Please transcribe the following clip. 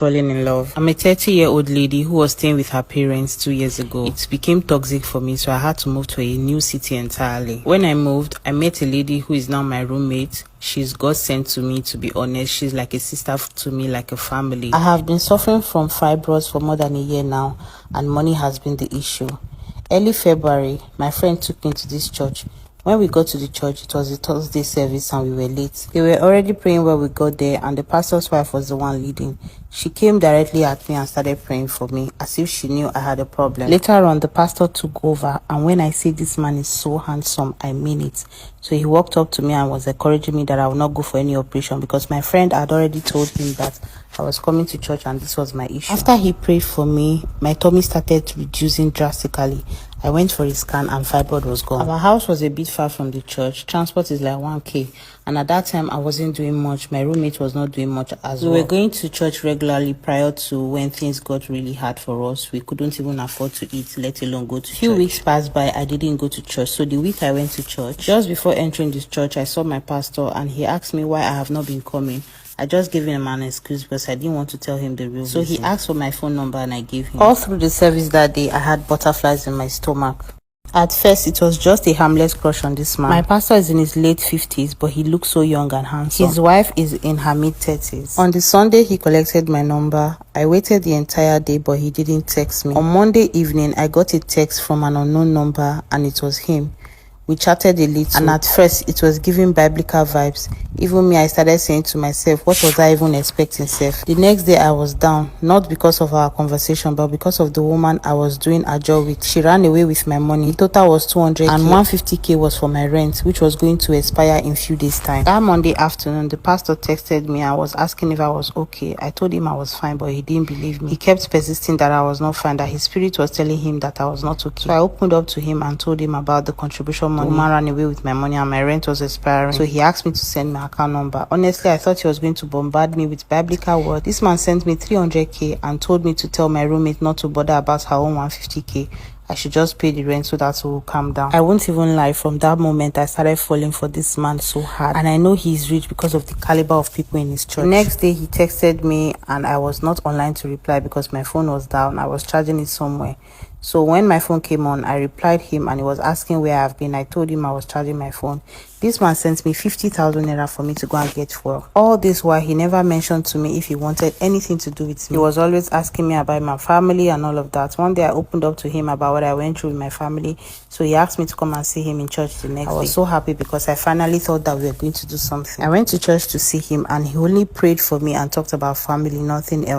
Falling in love. I'm a 30-year-old lady who was staying with her parents 2 years ago. It became toxic for me, so I had to move to a new city entirely. When I moved, I met a lady who is now my roommate. She's God sent to me, to be honest. She's like a sister to me, like a family. I have been suffering from fibroids for more than a year now, and money has been the issue. Early February, my friend took me to this church. When we got to the church, it was a Thursday service and we were late. They were already praying when we got there, and the pastor's wife was the one leading. She came directly at me and started praying for me as if she knew I had a problem. Later on, the pastor took over, and when I say this man is so handsome, I mean it. So he walked up to me and was encouraging me that I would not go for any operation because my friend had already told him that I was coming to church and this was my issue. After he prayed for me, my tummy started reducing drastically. I went for a scan and fibroid was gone. Our house was a bit far from the church. Transport is like 1k, and at that time I wasn't doing much. My roommate was not doing much as well. We were going to church regularly prior to when things got really hard for us. We couldn't even afford to eat, let alone go to church. A few weeks passed by, I didn't go to church. So the week I went to church, just before entering this church, I saw my pastor and he asked me why I have not been coming. I just gave him an excuse because I didn't want to tell him the real reason. So he asked for my phone number and I gave him. All through the service that day, I had butterflies in my stomach. At first, it was just a harmless crush on this man. My pastor is in his late 50s, but he looks so young and handsome. His wife is in her mid-30s. On the Sunday, he collected my number. I waited the entire day, but he didn't text me. On Monday evening, I got a text from an unknown number, and it was him. We chatted a little, and at first it was giving biblical vibes. Even me, I started saying to myself, what was I even expecting, Seth? The next day I was down, not because of our conversation, but because of the woman I was doing a job with. She ran away with my money. The total was 200k, and 150k was for my rent, which was going to expire in few days' time. That Monday afternoon, the pastor texted me and was asking if I was okay. I told him I was fine, but he didn't believe me. He kept persisting that I was not fine, that his spirit was telling him that I was not okay. So I opened up to him and told him about the contribution money. The woman ran away with my money and my rent was expiring. So he asked me to send my account number. Honestly, I thought he was going to bombard me with biblical words. This man sent me 300k and told me to tell my roommate not to bother about her own 150k. I should just pay the rent so that he will calm down. I won't even lie, from that moment I started falling for this man so hard, and I know he's rich because of the caliber of people in his church. The next day he texted me and I was not online to reply because my phone was down. I was charging it somewhere. So when my phone came on, I replied him and he was asking where I've been. I told him I was charging my phone. This man sent me 50,000 naira for me to go and get fuel. All this while, he never mentioned to me if he wanted anything to do with me. He was always asking me about my family and all of that. One day I opened up to him about what I went through with my family. So he asked me to come and see him in church the next day. I was so happy because I finally thought that we were going to do something. I went to church to see him and he only prayed for me and talked about family, nothing else.